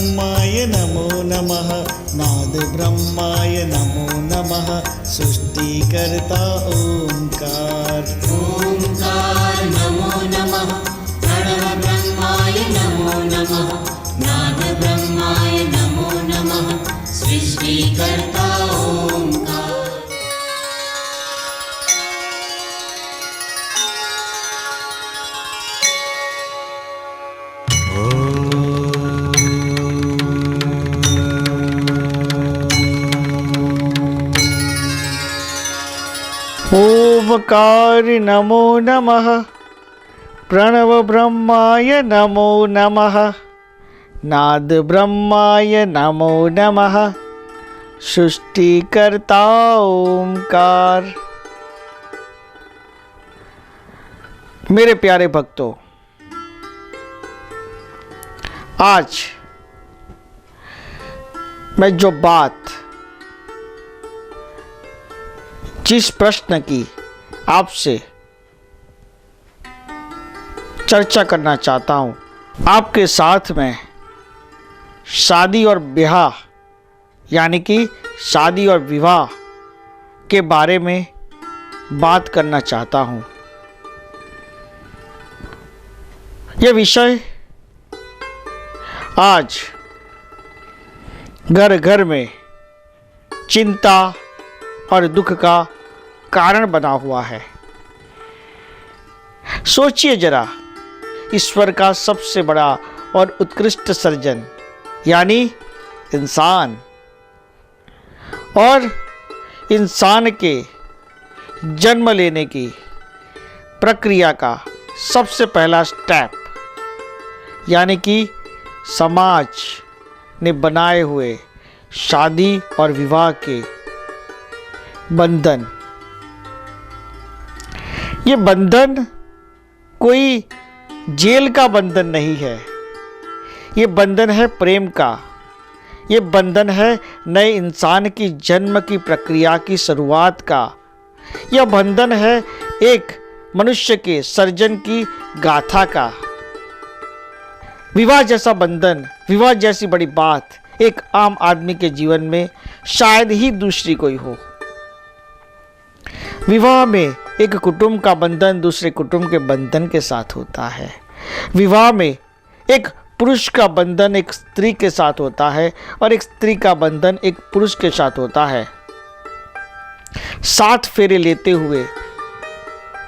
ब्रह्माय नमो नमः, नाद ब्रह्माय नमो नमः, सृष्टिकर्ता ओंकार। ओंकार नमो नमः, प्रणव ब्रह्माय नमो नमः, नाद ब्रह्माय नमो नमः, सृष्टिकर्ता ओंकार। ओंकार नमो नमः, प्रणव ब्रह्माय नमो नमः, नाद ब्रह्माय नमो नमः, सृष्टिकर्ता ओंकार। मेरे प्यारे भक्तों, आज मैं जो बात, जिस प्रश्न की आपसे चर्चा करना चाहता हूं, आपके साथ में शादी और ब्याह यानी कि शादी और विवाह के बारे में बात करना चाहता हूं। यह विषय आज घर घर में चिंता और दुख का कारण बना हुआ है। सोचिए जरा, ईश्वर का सबसे बड़ा और उत्कृष्ट सर्जन यानी इंसान, और इंसान के जन्म लेने की प्रक्रिया का सबसे पहला स्टेप यानी कि समाज ने बनाए हुए शादी और विवाह के बंधन। ये बंधन कोई जेल का बंधन नहीं है, ये बंधन है प्रेम का, ये बंधन है नए इंसान की जन्म की प्रक्रिया की शुरुआत का, यह बंधन है एक मनुष्य के सर्जन की गाथा का। विवाह जैसा बंधन, विवाह जैसी बड़ी बात एक आम आदमी के जीवन में शायद ही दूसरी कोई हो। विवाह में एक कुटुंब का बंधन दूसरे कुटुंब के बंधन के साथ होता है। विवाह में एक पुरुष का बंधन एक स्त्री के साथ होता है और एक स्त्री का बंधन एक पुरुष के साथ होता है। 7 फेरे लेते हुए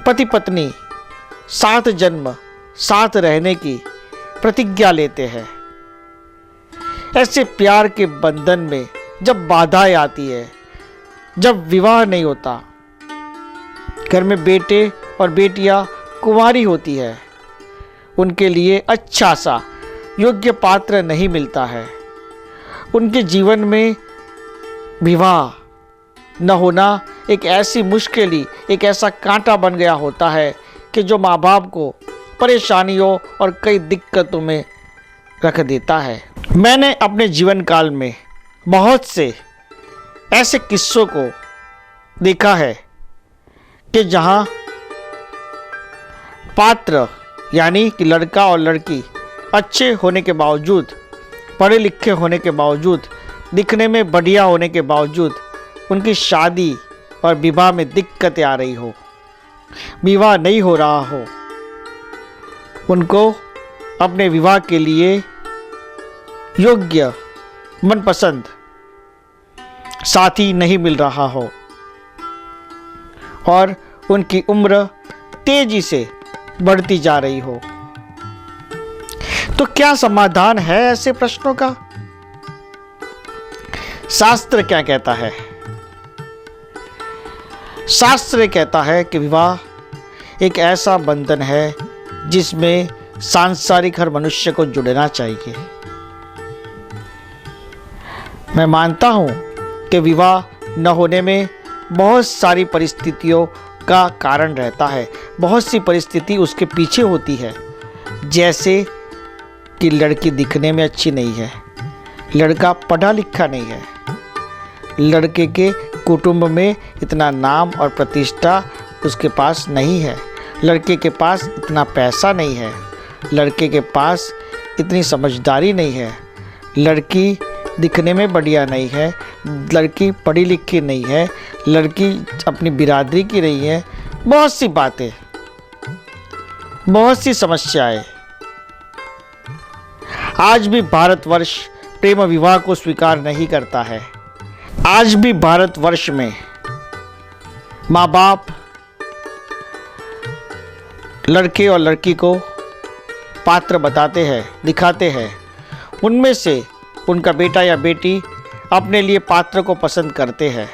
पति पत्नी 7 जन्म साथ रहने की प्रतिज्ञा लेते हैं। ऐसे प्यार के बंधन में जब बाधाएं आती है, जब विवाह नहीं होता, घर में बेटे और बेटियां कुंवारी होती है, उनके लिए अच्छा सा योग्य पात्र नहीं मिलता है, उनके जीवन में विवाह न होना एक ऐसी मुश्किल, एक ऐसा कांटा बन गया होता है कि जो माँ बाप को परेशानियों और कई दिक्कतों में रख देता है। मैंने अपने जीवन काल में बहुत से ऐसे किस्सों को देखा है कि जहाँ पात्र यानी कि लड़का और लड़की अच्छे होने के बावजूद, पढ़े लिखे होने के बावजूद, दिखने में बढ़िया होने के बावजूद उनकी शादी और विवाह में दिक्कतें आ रही हो, विवाह नहीं हो रहा हो, उनको अपने विवाह के लिए योग्य मनपसंद साथी नहीं मिल रहा हो और उनकी उम्र तेजी से बढ़ती जा रही हो। तो क्या समाधान है ऐसे प्रश्नों का? शास्त्र क्या कहता है? शास्त्र कहता है कि विवाह एक ऐसा बंधन है जिसमें सांसारिक हर मनुष्य को जुड़ना चाहिए। मैं मानता हूं कि विवाह न होने में बहुत सारी परिस्थितियों का कारण रहता है, बहुत सी परिस्थिति उसके पीछे होती है। जैसे कि लड़की दिखने में अच्छी नहीं है, लड़का पढ़ा लिखा नहीं है, लड़के के कुटुंब में इतना नाम और प्रतिष्ठा उसके पास नहीं है, लड़के के पास इतना पैसा नहीं है, लड़के के पास इतनी समझदारी नहीं है, लड़की दिखने में बढ़िया नहीं है, लड़की पढ़ी लिखी नहीं है, लड़की अपनी बिरादरी की नहीं है, बहुत सी बातें, बहुत सी समस्याएं। आज भी भारतवर्ष प्रेम विवाह को स्वीकार नहीं करता है। आज भी भारतवर्ष में माँ बाप लड़के और लड़की को पात्र बताते हैं, दिखाते हैं, उनमें से उनका बेटा या बेटी अपने लिए पात्र को पसंद करते हैं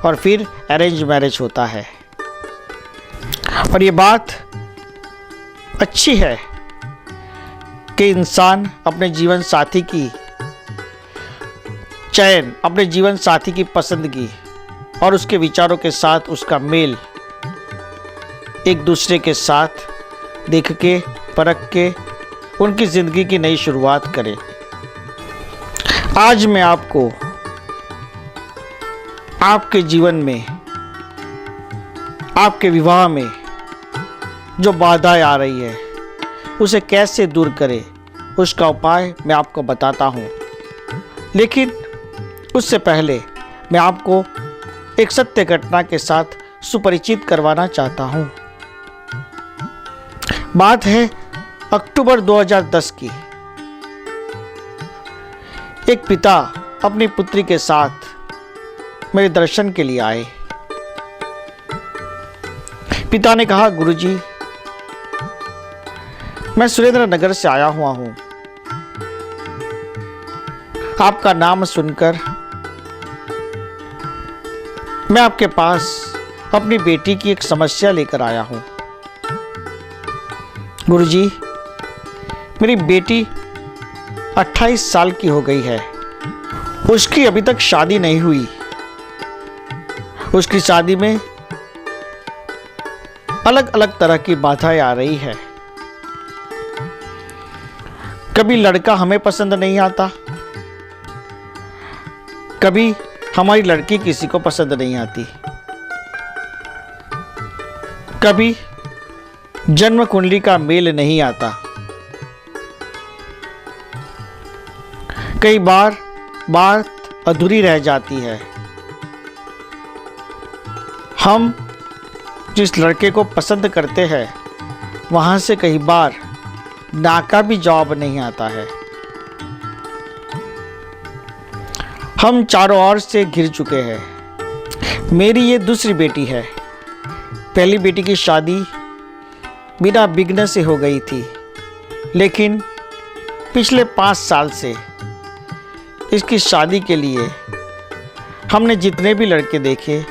और फिर अरेंज मैरिज होता है। और ये बात अच्छी है कि इंसान अपने जीवन साथी की चयन, अपने जीवन साथी की पसंदगी और उसके विचारों के साथ उसका मेल एक दूसरे के साथ देख के, परख के उनकी ज़िंदगी की नई शुरुआत करे। आज मैं आपको आपके जीवन में, आपके विवाह में जो बाधाएं आ रही है उसे कैसे दूर करें, उसका उपाय मैं आपको बताता हूँ। लेकिन उससे पहले मैं आपको एक सत्य घटना के साथ सुपरिचित करवाना चाहता हूँ। बात है अक्टूबर 2010 की। एक पिता अपनी पुत्री के साथ मेरे दर्शन के लिए आए। पिता ने कहा, गुरुजी, मैं सुरेंद्र नगर से आया हुआ हूं। आपका नाम सुनकर मैं आपके पास अपनी बेटी की एक समस्या लेकर आया हूं। गुरुजी, मेरी बेटी 28 साल की हो गई है। उसकी अभी तक शादी नहीं हुई। उसकी शादी में अलग अलग तरह की बाधाएं आ रही है। कभी लड़का हमें पसंद नहीं आता, कभी हमारी लड़की किसी को पसंद नहीं आती, कभी जन्म कुंडली का मेल नहीं आता, कई बार बात अधूरी रह जाती है। हम जिस लड़के को पसंद करते हैं वहाँ से कई बार ना का भी जवाब नहीं आता है। हम चारों ओर से घिर चुके हैं। मेरी ये दूसरी बेटी है। पहली बेटी की शादी बिना विघ्न से हो गई थी, लेकिन पिछले 5 साल से इसकी शादी के लिए हमने जितने भी लड़के देखे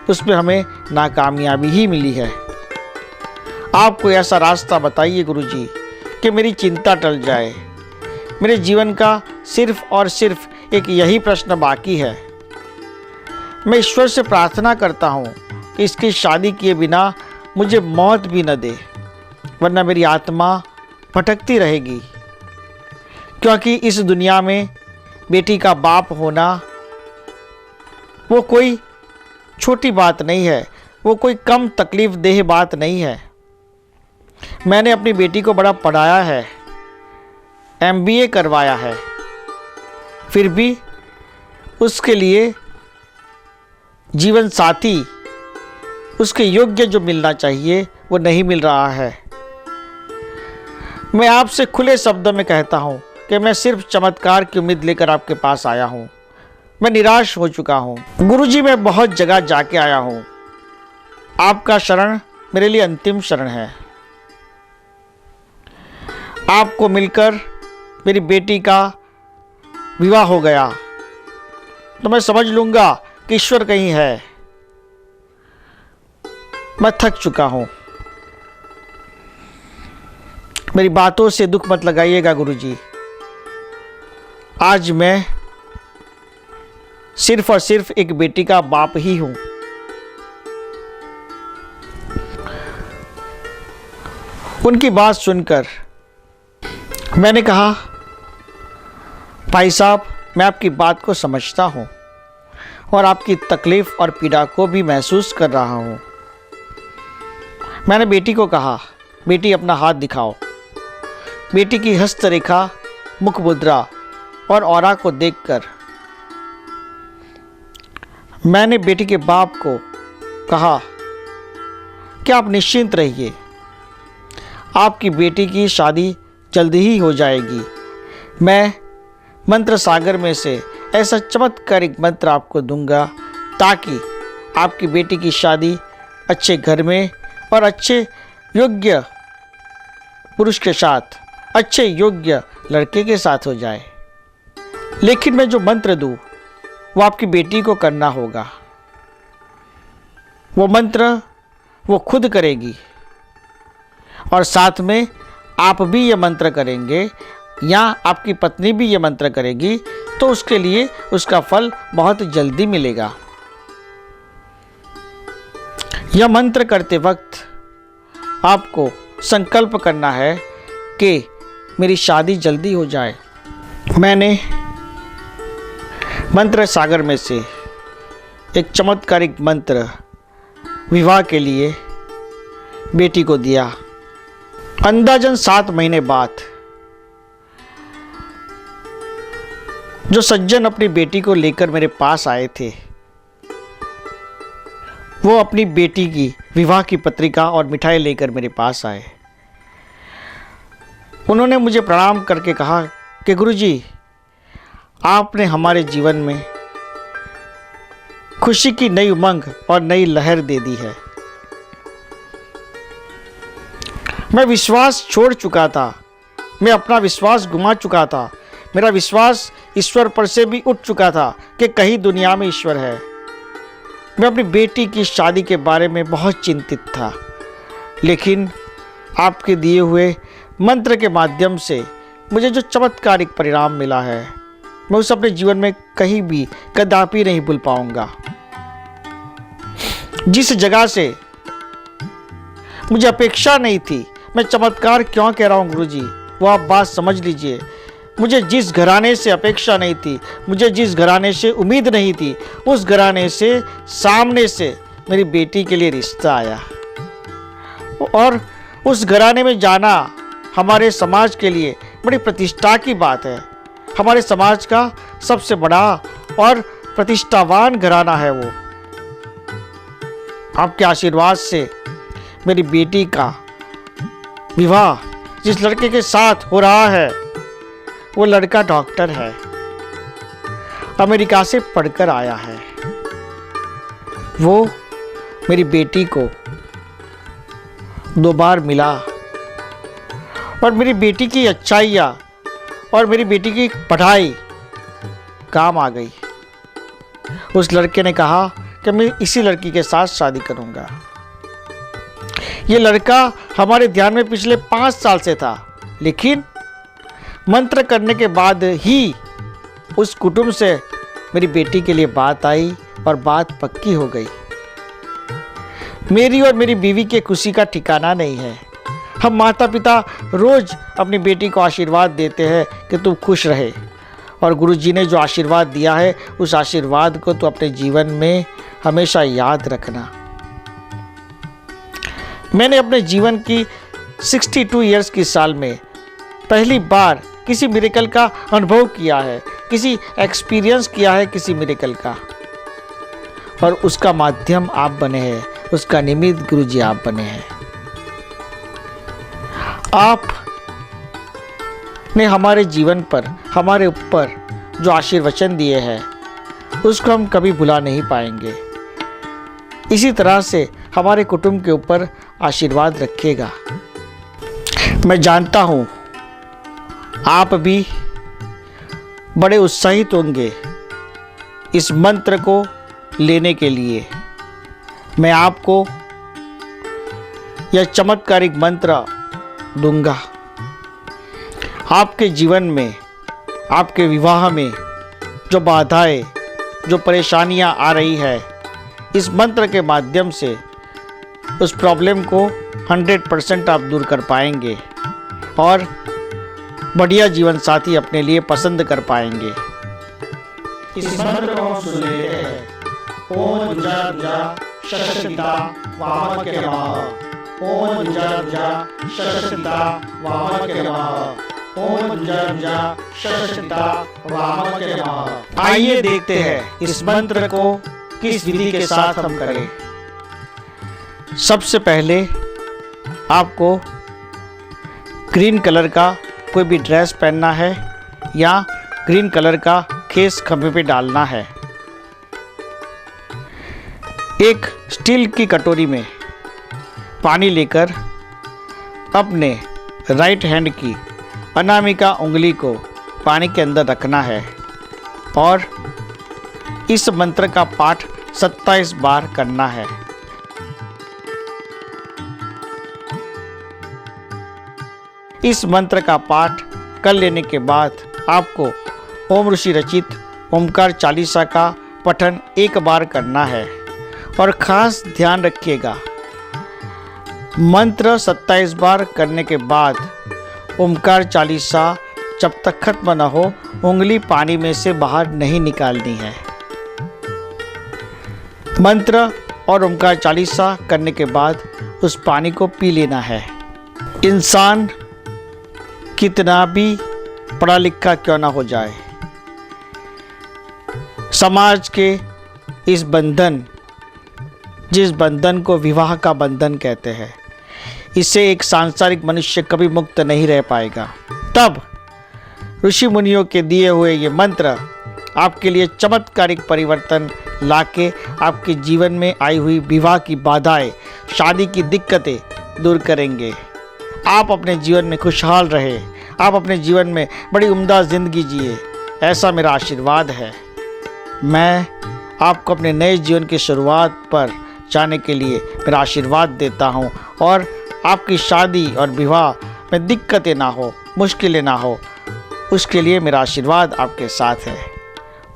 उसमें हमें नाकामयाबी ही मिली है। आप कोई ऐसा रास्ता बताइए गुरुजी कि मेरी चिंता टल जाए। मेरे जीवन का सिर्फ और सिर्फ एक यही प्रश्न बाकी है। मैं ईश्वर से प्रार्थना करता हूँ कि इसकी शादी किए बिना मुझे मौत भी न दे, वरना मेरी आत्मा भटकती रहेगी। क्योंकि इस दुनिया में बेटी का बाप होना वो कोई छोटी बात नहीं है, वो कोई कम तकलीफ देह बात नहीं है। मैंने अपनी बेटी को बड़ा पढ़ाया है, MBA करवाया है, फिर भी उसके लिए जीवन साथी उसके योग्य जो मिलना चाहिए वो नहीं मिल रहा है। मैं आपसे खुले शब्दों में कहता हूँ कि मैं सिर्फ चमत्कार की उम्मीद लेकर आपके पास आया हूँ। मैं निराश हो चुका हूँ। गुरुजी, मैं बहुत जगह जाके आया हूँ। आपका शरण मेरे लिए अंतिम शरण है। आपको मिलकर मेरी बेटी का विवाह हो गया तो मैं समझ लूँगा कि ईश्वर कहीं है। मैं थक चुका हूँ। मेरी बातों से दुख मत लगाइएगा गुरुजी। आज मैं सिर्फ और सिर्फ एक बेटी का बाप ही हूं। उनकी बात सुनकर मैंने कहा, भाई साहब, मैं आपकी बात को समझता हूं और आपकी तकलीफ और पीड़ा को भी महसूस कर रहा हूं। मैंने बेटी को कहा, बेटी अपना हाथ दिखाओ। बेटी की हस्तरेखा, मुख मुद्रा और ऑरा को देखकर मैंने बेटी के बाप को कहा कि आप निश्चिंत रहिए, आपकी बेटी की शादी जल्दी ही हो जाएगी। मैं मंत्र सागर में से ऐसा चमत्कारिक मंत्र आपको दूंगा ताकि आपकी बेटी की शादी अच्छे घर में और अच्छे योग्य पुरुष के साथ, अच्छे योग्य लड़के के साथ हो जाए। लेकिन मैं जो मंत्र दूँ वो आपकी बेटी को करना होगा। वो मंत्र वो खुद करेगी और साथ में आप भी ये मंत्र करेंगे या आपकी पत्नी भी ये मंत्र करेगी, तो उसके लिए उसका फल बहुत जल्दी मिलेगा। यह मंत्र करते वक्त आपको संकल्प करना है कि मेरी शादी जल्दी हो जाए। मैंने मंत्र सागर में से एक चमत्कारिक मंत्र विवाह के लिए बेटी को दिया। अंदाजन 7 महीने बाद जो सज्जन अपनी बेटी को लेकर मेरे पास आए थे, वो अपनी बेटी की विवाह की पत्रिका और मिठाई लेकर मेरे पास आए। उन्होंने मुझे प्रणाम करके कहा कि गुरुजी, आपने हमारे जीवन में खुशी की नई उमंग और नई लहर दे दी है। मैं विश्वास छोड़ चुका था, मैं अपना विश्वास गुमा चुका था, मेरा विश्वास ईश्वर पर से भी उठ चुका था कि कहीं दुनिया में ईश्वर है। मैं अपनी बेटी की शादी के बारे में बहुत चिंतित था, लेकिन आपके दिए हुए मंत्र के माध्यम से मुझे जो चमत्कारिक परिणाम मिला है, मैं उसे अपने जीवन में कहीं भी कदापि नहीं भूल पाऊंगा। जिस जगह से मुझे अपेक्षा नहीं थी, मैं चमत्कार क्यों कह रहा हूँ गुरुजी, वो आप बात समझ लीजिए। मुझे जिस घराने से अपेक्षा नहीं थी, मुझे जिस घराने से उम्मीद नहीं थी, उस घराने से सामने से मेरी बेटी के लिए रिश्ता आया। और उस घराने में जाना हमारे समाज के लिए बड़ी प्रतिष्ठा की बात है। हमारे समाज का सबसे बड़ा और प्रतिष्ठावान घराना है वो। आपके आशीर्वाद से मेरी बेटी का विवाह जिस लड़के के साथ हो रहा है, वो लड़का डॉक्टर है, अमेरिका से पढ़कर आया है। वो मेरी बेटी को 2 बार मिला और मेरी बेटी की अच्छाइयाँ और मेरी बेटी की पढ़ाई काम आ गई। उस लड़के ने कहा कि मैं इसी लड़की के साथ शादी करूंगा। ये लड़का हमारे ध्यान में पिछले 5 साल से था, लेकिन मंत्र करने के बाद ही उस कुटुंब से मेरी बेटी के लिए बात आई और बात पक्की हो गई। मेरी और मेरी बीवी के खुशी का ठिकाना नहीं है। हम माता पिता रोज अपनी बेटी को आशीर्वाद देते हैं कि तू खुश रहे, और गुरुजी ने जो आशीर्वाद दिया है उस आशीर्वाद को तो अपने जीवन में हमेशा याद रखना। मैंने अपने जीवन की 62 इयर्स की साल में पहली बार किसी मिरेकल का अनुभव किया है, किसी एक्सपीरियंस किया है किसी मिरेकल का, और उसका माध्यम आप बने हैं, उसका निमित्त गुरुजी आप बने हैं। आप ने हमारे जीवन पर, हमारे ऊपर जो आशीर्वचन दिए हैं उसको हम कभी भुला नहीं पाएंगे। इसी तरह से हमारे कुटुंब के ऊपर आशीर्वाद रखिएगा। मैं जानता हूँ आप भी बड़े उत्साहित होंगे इस मंत्र को लेने के लिए। मैं आपको यह चमत्कारिक मंत्र दूंगा। आपके जीवन में, आपके विवाह में जो बाधाएं, जो परेशानियां आ रही है, इस मंत्र के माध्यम से उस प्रॉब्लम को 100% आप दूर कर पाएंगे और बढ़िया जीवन साथी अपने लिए पसंद कर पाएंगे। इस मंत्र को हम सुन लेते हैं। ओम दुर्जा दुर्जा शशपिता वामके नमः। ओम दुर्जा दुर्जा शशपिता वामके नमः। ओम जुजा शशसिता वामके नमः। आइए देखते हैं इस मंत्र को किस विधि के साथ हम करें। सबसे पहले आपको ग्रीन कलर का कोई भी ड्रेस पहनना है या ग्रीन कलर का केस खंभे पे डालना है। एक स्टील की कटोरी में पानी लेकर अपने राइट हैंड की अनामिका उंगली को पानी के अंदर रखना है और इस मंत्र का पाठ 27 बार करना है। इस मंत्र का पाठ कर लेने के बाद आपको ओम ऋषि रचित ओमकार चालीसा का पठन एक बार करना है और ख़ास ध्यान रखिएगा, मंत्र 27 बार करने के बाद ओमकार चालीसा जब तक खत्म न हो उंगली पानी में से बाहर नहीं निकालनी है। मंत्र और ओमकार चालीसा करने के बाद उस पानी को पी लेना है। इंसान कितना भी पढ़ा लिखा क्यों ना हो जाए, समाज के इस बंधन, जिस बंधन को विवाह का बंधन कहते हैं, इससे एक सांसारिक मनुष्य कभी मुक्त नहीं रह पाएगा। तब ऋषि मुनियों के दिए हुए ये मंत्र आपके लिए चमत्कारिक परिवर्तन लाके आपके जीवन में आई हुई विवाह की बाधाएं, शादी की दिक्कतें दूर करेंगे। आप अपने जीवन में खुशहाल रहे, आप अपने जीवन में बड़ी उम्दा ज़िंदगी जिए, ऐसा मेरा आशीर्वाद है। मैं आपको अपने नए जीवन की शुरुआत पर जाने के लिए मेरा आशीर्वाद देता हूँ और आपकी शादी और विवाह में दिक्कतें ना हो, मुश्किलें ना हो, उसके लिए मेरा आशीर्वाद आपके साथ है।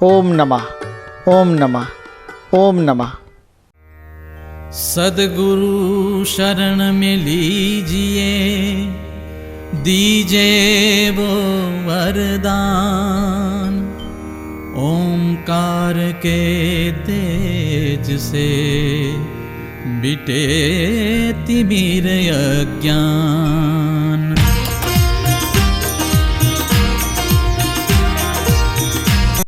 ओम नमः, ओम नमः, ओम नमः। सद्गुरु शरण में लीजिए, दीजिए वो वरदान, ओंकार के तेज से मिटे तिमिर अज्ञान।